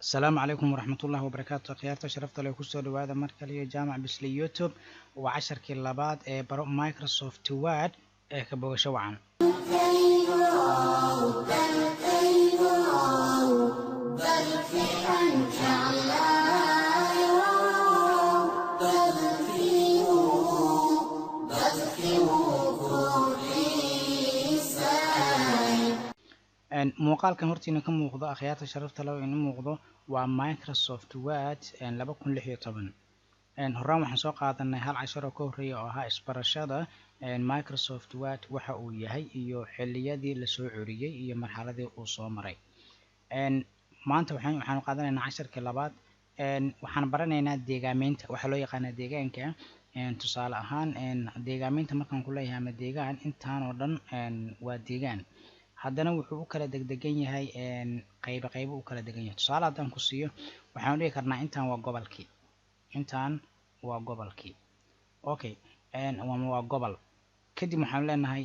السلام عليكم ورحمة الله وبركاته. خيارتا شرفت لو كسو دوادا مركلية جامع بسلي يوتيوب وعشر كلابات برو مايكروسوفت وورد كبوغ شوعان. muuqaalkan hortiina ka muuqdo akhyaarta sharafta leh inuu muuqdo waa Microsoft Word 2016 horaan waxaan soo qaadanay hal cashar oo ka horreeya oo ahaa isbarashada Microsoft Word waxa uu yahay iyo xilliyadii la soo curiyay iyo marxaladii uu soo maray maanta waxaan qaadanaynaa casharkii labaad waxaan baranaynaa deegaameynta waxa loo yaqaan deegaanka tusaale ahaan deegaameynta markaan ku leeyahay ama deegaan intaan oo dhan waa deegaan haddana wuxuu u kala degdegan yahay qaybo u kala degan yahay tusaale haddaan ku siiyo waxaan dhigi karnaa intaan waa gobolkii okay waa gobol kadib waxaan leenahay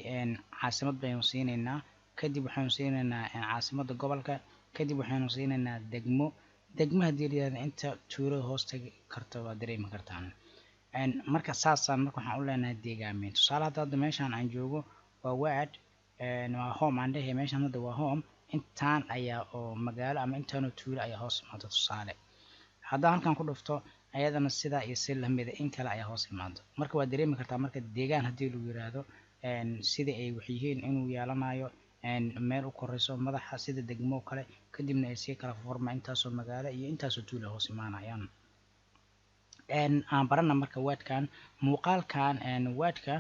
caasimad baynu siinaynaa kadib waxaanu siinaynaa caasimadda gobolka kadib waxaanu siinaynaa degmo haddii la yidhahdo inta tuulada hoos tagi karta waa dareemi kartaan marka saasaan marka waxaan u leenahay deegaameyn tusaale hadda meeshaan aan joogo waa Word waa home aan dhahay meeshaan hadda waa home intaan ayaa oo magaalo ama intaanoo tuulo ayaa hoos imaado tusaale haddaan halkan ku dhufto ayadana sidaa iyo si lamida in kale ayaa hoos imaado marka waa dareemi kartaa marka deegaan haddii lagu yiraahdo sida ay wax yihiin inuu yeelanayo meel u koreyso madaxa sida degmo kale kadibna ay sii kala furma intaasoo magaalo iyo intaasoo tuulo hoos imaanayaan aan barana marka Wordkan muuqaalkan Wordka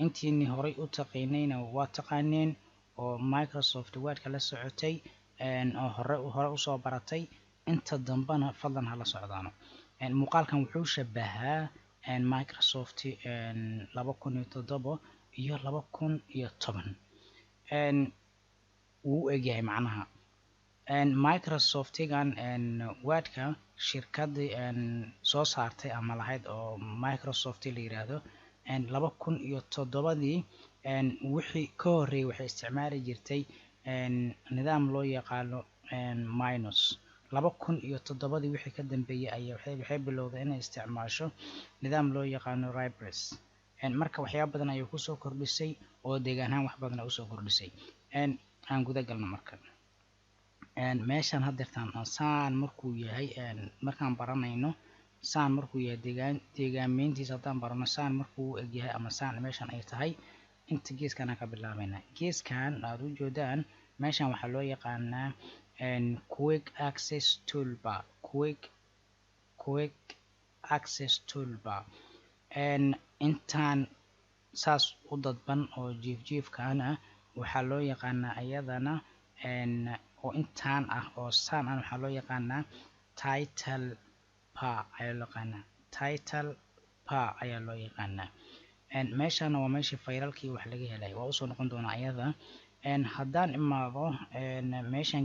intiini horay u taqaanayna waa taqaaneen oo Microsoft Wordka la socotay oo hore u soo baratay inta dambana fadlan hala socdaano muuqaalkan wuxuu shabahaa Microsoft 2007 iyo 2010 wuu egyahay macnaha Microsoftigan Wordka shirkadii soo saartay ama lahayd oo Microsoft la yiraahdo 2007dii wixii ka horreeyay waxay isticmaali jirtay nidaam loo yaqaano Minus 2007dii wixii ka dambeeyay ayaa waxay bilowday inay isticmaasho nidaam loo yaqaano Libres marka waxyaabo badan ayay ku soo kordhisay oo deegaanahan wax badan ay u soo kordhisay aan guda galno marka meeshan haddeertaan saan markuu yahay markaan baranayno saan markuu yahay deegaameyntiisa haddaan barano saan markuu u egyahay ama saan meeshan ay tahay inta geeskan aan ka bilaabayna geeskan aad u joodaan meeshan waxaa loo yaqaanaa quick access toolbar intaan saas u dadban oo jiifkaana waxaa loo yaqaanaa ayadana oo intaan ah oo saan ah waxaa loo yaqaanaa title bar ayaa loo yaqaanaa meeshana waa meeshii faylalkii wax laga helay waa usoo noqon doonaa ayada haddaan imaado meeshan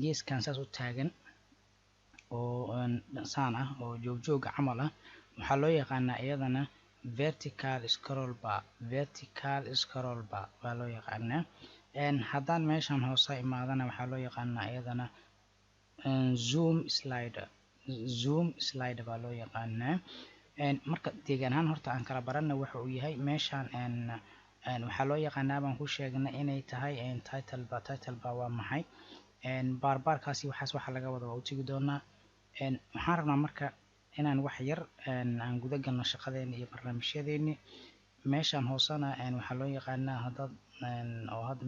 geeskan saas u taagan oo saan ah oo jooga camal ah waxaa loo yaqaanaa iyadana vertical scroll bar baa loo yaqaanaa haddaan meeshan hoose imaadana waxaa loo yaqaanaa iyadana zoom slider baa loo yaqaanaa marka deegaan ahaan horta aan kala barana waxa uu yahay meeshan waxaa loo yaqaanaa baan ku sheegnay inay tahay title bar waa maxay baarbaarkaasi waxaas waxa laga wada waa u tegi doonaa waxaan rabnaa marka inaan wax yar aan guda galno shaqadeena iyo barnaamijyadeeni meeshan hoosena waxaa loo yaqaanaa hadda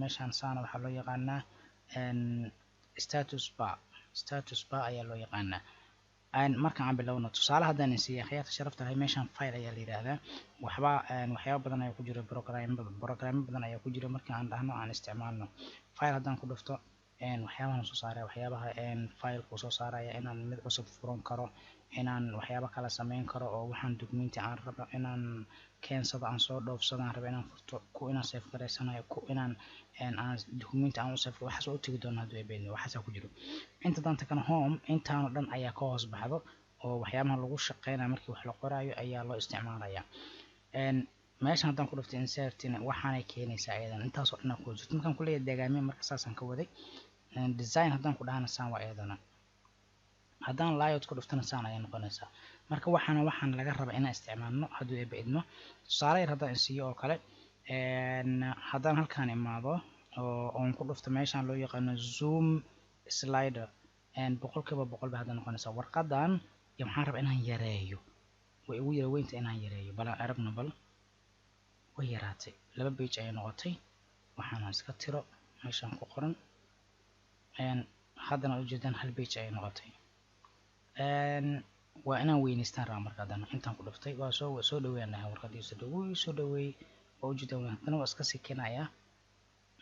meeshan saana waxaa loo yaqaanaa status bar ayaa loo yaqaanaa marka aan bilowno tusaale haddaan insiiya akhyaarta sharafta lahay meeshan file ayaa la yidhaahdaa waxyaabo badan ayaa ku jira programmo badan ayaa ku jira marka aan dhahno aan isticmaalno file haddaan ku dhufto waxyaabahan soo saaraya waxyaabaha fileka soo saaraya inaan mid cusub furan karo inaan waxyaabo kala sameyn karo oo waxaan documenti aan rabo inaan keensado aan soo dhoofsado aan rabo inaan furto ku inaan save gareysanayo ku inaan documenti aan u save waxaas u tegi doona haddii ay beedno waxaas ku jiro inta danta kana home intaanoo dhan ayaa ka hoos baxdo oo waxyaabaha lagu shaqeynayo markii wax la qoraayo ayaa loo isticmaalaya meeshan haddaan ku dhufto insert waxaanay keenaysaa ayadan intaasoo dhan ku jirto markaan ku leeyahay deegaamiye marka saasaan ka waday design haddaan ku dhahana saan waa iyadana haddaan layout ku dhiftana saan ayay noqonaysaa marka waxaan laga rabaa inaan isticmaalno hadduu eeba idmo tusaale yar haddaan isiiyo oo kale haddaan halkaan imaado oo oon ku dhufto meeshaan loo yaqaano zoom slider boqolkiiba boqol bay hadda noqonaysaa warqadan iyo maxaan rabaa inaan yareeyo way ugu yara weynta inaan yareeyo bal aan aragno bal way yaraatay 2 page ayay noqotay waxaana iska tiro meeshaan ku qoran haddana ujeedaan 1 page ayay noqotay waa inaan weynaystaan rabaa marka haddana intaan ku dhuftay waa soo dhaweeynahay warqadiisa soo dhaweey waa ujeedaan haddana waa iska sikinaya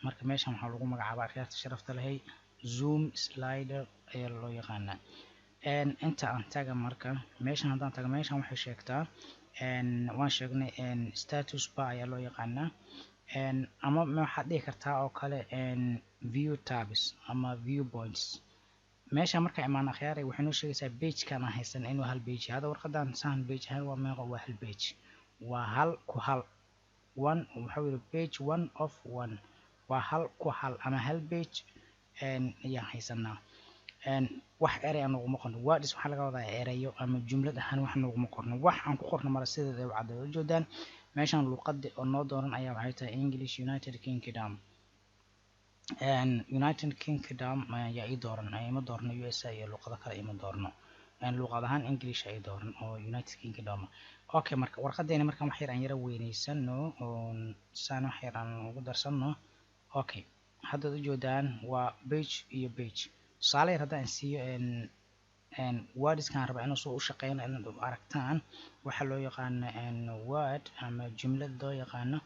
marka meeshaan waxaa lagu magacaabaa akhyaarta sharafta lahay zoom slider ayaa loo yaqaanaa inta aan taga marka meeshaan haddaan taga meeshaan waxay sheegtaa waan sheegnay status bar ayaa loo yaqaanaa ama waxaad dhihi kartaa oo kale view tabs ama view points meesha marka imaan akhyaaray waxay noo sheegaysaa page-kan aan haysan inuu 1 page hada warqadan saan page ahaan waa meeqa waa 1 page waa 1 ku 1 waxa weeye page 1 of 1 waa 1 ku 1 ama 1 page ayaan haysanaa wax eray aan ugu qorno words waxa laga wadaa erayo ama jumlad ahaan wax ugu qorno wax aan ku qorno mara sida ay cadda u joodaan meeshaan luqadda oo noo dooran ayaa waxay tahay English United Kingdom United Kingdom ayaa ii dooran ma doorno USA iyo luqado kale ima doorno luqad ahaan English ay dooran oo United Kingdom okay marka warqadeena markaan wax yar aan yara weynaysano oo saan wax yar aan ugu darsano okay hadda u joodaan waa page iyo page tusaale yar haddaan siiyo wordskan rabaa inuu soo u shaqeyno inaad aragtaan waxa loo yaqaano word ama jumlad loo yaqaano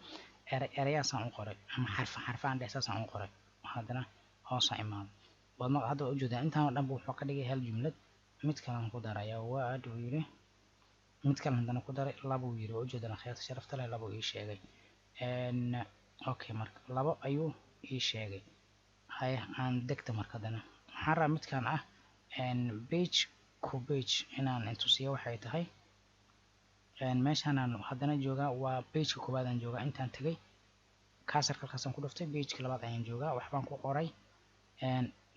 erayaasaan u qoray ama xarfaan dheesaasaan u qoray haddana hoosa imaado wadma hadda u joodaan intaan dhanba wuxuu ka dhigay hal jumlad mid kale ku daraya word uu yiri mid kale haddana ku daray labo uu yiri oo u joodaan akhyaarta sharafta leh labo ii sheegay okay marka labo ayuu ii sheegay hay aan degta marka haddana waxaan rabaa midkaan ah page ku page inaan intusiyo waxay tahay meeshaan aan haddana joogaa waa page-ka koowaad aan joogaa intaan tagay kaasarkalkaasaan ku dhuftay page-ka labaad ayaan joogaa waxbaan ku qoray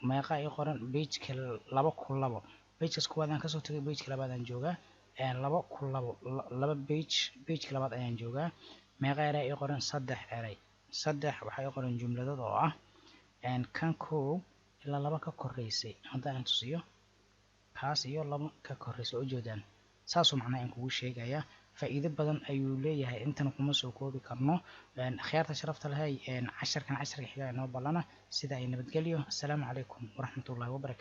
meeqa ii qoran page-ka 2 ku 2 page-kaas koowaad aan kasoo tagay page-ka labaad aan joogaa 2 ku 2 page-ka labaad ayaan joogaa meeqa eray ii qoran 3 eray 3 waxaa ii qoran jumladad oo ah kan koow ilaa 2 ka koreysay haddaan tusiyo kaas iyo 2 ka koreysay oo joodaan saasoo macnaha in kugu sheegaya faa'iido badan ayuu leeyahay intan kuma soo koobi karno akhyaarta sharafta lahay casharka xiga inoo balana sida ay nabadgelyo assalaamu calaykum waraxmatullaahi wabarakaatu